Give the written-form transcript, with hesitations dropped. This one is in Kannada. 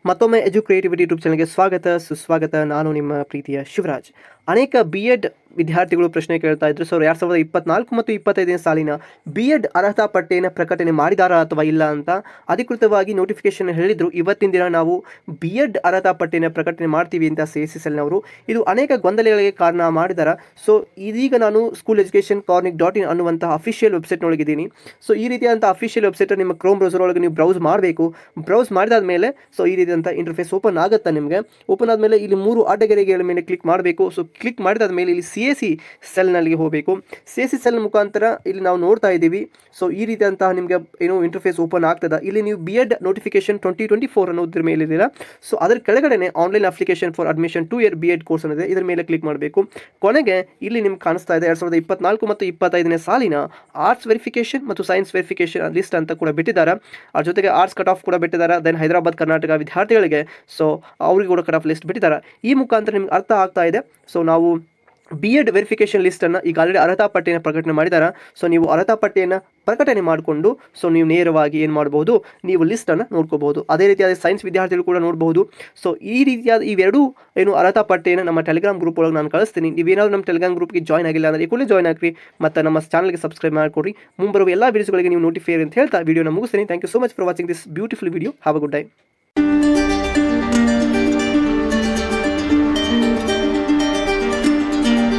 ಮತ್ತೊಮ್ಮೆ ಎಜು ಕ್ರಿಯೇಟಿವಿಟಿ ಯೂಟ್ಯೂಬ್ ಚಾನಲ್ಗೆ ಸ್ವಾಗತ ಸುಸ್ವಾಗತ. ನಾನು ನಿಮ್ಮ ಪ್ರೀತಿಯ ಶಿವರಾಜ್. ಅನೇಕ ಬಿ.ಎಡ್ ವಿದ್ಯಾರ್ಥಿಗಳು ಪ್ರಶ್ನೆ ಕೇಳ್ತಾ ಇದ್ರು, ಸರ್ 2024 ಮತ್ತು 25ನೇ ಸಾಲಿನ ಬಿ.ಎಡ್ ಅರ್ಹತಾ ಪಟ್ಟಿಯನ್ನು ಪ್ರಕಟಣೆ ಮಾಡಿದಾರಾ ಅಥವಾ ಇಲ್ಲ ಅಂತ ಅಧಿಕೃತವಾಗಿ ನೋಟಿಫಿಕೇಶನ್ ಹೇಳಿದ್ರು. ಇವತ್ತಿನ ದಿನ ನಾವು ಬಿ.ಎಡ್ ಅರ್ಹತಾ ಪಟ್ಟಿಯನ್ನು ಪ್ರಕಟಣೆ ಮಾಡ್ತೀವಿ ಅಂತ CSSLನವರು ಇದು ಅನೇಕ ಗೊಂದಲಗಳಿಗೆ ಕಾರಣ ಮಾಡಿದ್ದಾರೆ. ಸೊ ಇದೀಗ ನಾನು ಸ್ಕೂಲ್ ಎಜುಕೇಷನ್ ಕಾರ್ನಿಕ್.in ಅನ್ನುವಂತಹ ಅಫಿಷಿಯಲ್ ವೆಬ್ಸೈಟ್ನೊಳಗಿದ್ದೀನಿ. ಸೊ ಈ ರೀತಿಯಾದಂಥ ಅಫಿಷಿಯಲ್ ವೆಬ್ಸೈಟ್ ನಿಮ್ಮ ಕ್ರೋಮ್ ಬ್ರೌಸರ್ ಒಳಗೆ ನೀವು ಬ್ರೌಸ್ ಮಾಡಬೇಕು. ಬ್ರೌಸ್ ಮಾಡಿದಾದ ಮೇಲೆ ಸೊ ಈ ರೀತಿಯಂಥ ಇಂಟರ್ಫೇಸ್ ಓಪನ್ ಆಗುತ್ತೆ. ನಿಮಗೆ ಓಪನ್ ಆದಮೇಲೆ ಇಲ್ಲಿ 3 ಅಡ್ಡಗೆರೆಗಳ ಮೇಲೆ ಕ್ಲಿಕ್ ಮಾಡಬೇಕು. ಸೊ ಕ್ಲಿಕ್ ಮಾಡಿದಾದ ಮೇಲೆ ಇಲ್ಲಿ CSC ಸೆಲ್ನಲ್ಲಿ ಹೋಗಬೇಕು. CSC ಸೆಲ್ ಮುಖಾಂತರ ಇಲ್ಲಿ ನಾವು ನೋಡ್ತಾ ಇದ್ದೀವಿ. ಸೊ ಈ ರೀತಿಯಂತಹ ನಿಮಗೆ ಏನೋ ಇಂಟರ್ಫೇಸ್ ಓಪನ್ ಆಗ್ತದೆ. ಇಲ್ಲಿ ನೀವು ಬಿ.ಎಡ್ ನೋಟಿಫಿಕೇಶನ್ 2024 ಅನ್ನೋದ್ರ ಮೇಲೆ ಇದ್ದೀರಾ. ಸೊ ಅದರ ಕೆಳಗಡೆ online application for admission 2 year BEd course ಅನ್ನೋದು ಇದರ ಮೇಲೆ ಕ್ಲಿಕ್ ಮಾಡಬೇಕು. ಕೊನೆಗೆ ಇಲ್ಲಿ ನಿಮ್ಗೆ ಕಾಣಿಸ್ತಾ ಇದೆ 2024 ಮತ್ತು 25ನೇ ಸಾಲಿನ ಆರ್ಟ್ಸ್ ವೆರಿಫಿಕೇಶನ್ ಮತ್ತು ಸೈನ್ಸ್ ವೆರಿಫಿಕೇಶನ್ ಲಿಸ್ಟ್ ಅಂತ ಕೂಡ ಬಿಟ್ಟಿದ್ದಾರೆ. ಅದ್ರ ಜೊತೆಗೆ ಆರ್ಟ್ಸ್ ಕಟ್ ಆಫ್ ಕೂಡ ಬಿಟ್ಟಿದ್ದಾರೆ. ದೆನ್ ಹೈದರಾಬಾದ್ ಕರ್ನಾಟಕ ವಿದ್ಯಾರ್ಥಿಗಳಿಗೆ ಸೊ ಅವ್ರಿಗೆ ಕೂಡ ಕಟ್ ಆಫ್ ಲಿಸ್ಟ್ ಬಿಟ್ಟಿದ್ದಾರೆ. ಈ ಮುಖಾಂತರ ನಿಮ್ಗೆ ಅರ್ಥ ಆಗ್ತಾ ಇದೆ. ಸೊ ನಾವು ಬಿ.ಎಡ್ ವೆರಿಫಿಕೇಷನ್ ಲಿಸ್ಟನ್ನು ಈಗ ಆಲ್ರೆಡಿ ಅರ್ಹತಾ ಪಟ್ಟಿಯನ್ನು ಪ್ರಕಟಣೆ ಮಾಡಿದ್ದಾರೆ. ಸೊ ನೀವು ಅರ್ಹತಾ ಪಟ್ಟಿಯನ್ನು ಪ್ರಕಟಣೆ ಮಾಡಿಕೊಂಡು ಸೊ ನೀವು ನೇರವಾಗಿ ಏನು ಮಾಡ್ಬೋದು, ನೀವು ಲಿಸ್ಟನ್ನು ನೋಡ್ಕೋಬಹುದು. ಅದೇ ರೀತಿಯಾದ ಸೈನ್ಸ್ ವಿದ್ಯಾರ್ಥಿಗಳು ಕೂಡ ನೋಡ್ಬೋದು. ಸೊ ಈ ರೀತಿಯಾದ ಇವೆರಡೂ ಏನು ಅರ್ಹತಾ ಪಟ್ಟಿಯನ್ನು ನಮ್ಮ ಟೆಲಿಗ್ರಾಮ್ ಗ್ರೂಪ್ ಒಳಗೆ ನಾನು ಕಳಿಸ್ತೀನಿ. ನೀವೇನಾದರೂ ನಮ್ಮ ಟೆಲಿಗ್ರಾಮ್ ಗ್ರೂಪ್ಗೆ ಜಾಯ್ನ್ ಆಗಿಲ್ಲ ಅಂದರೆ ಕೂಡಲೇ ಜಾಯ್ನ್ ಆಗಿರಿ ಮತ್ತು ನಮ್ಮ ಚಾನಲ್ಗೆ ಸಬ್ಸ್ಕ್ರೈಬ್ ಮಾಡಿಕೊಡಿ. ಮುಂಬರುವ ಎಲ್ಲ ವೀಡಿಯೋಸ್ಗಳಿಗೆ ನೀವು ನೋಟಿಫೈ ಅಂತ ಹೇಳ್ತಾ ವಿಡಿಯೋನ ಮುಗಿಸ್ತೀನಿ. Thank you so much for watching this beautiful video. Have a good day.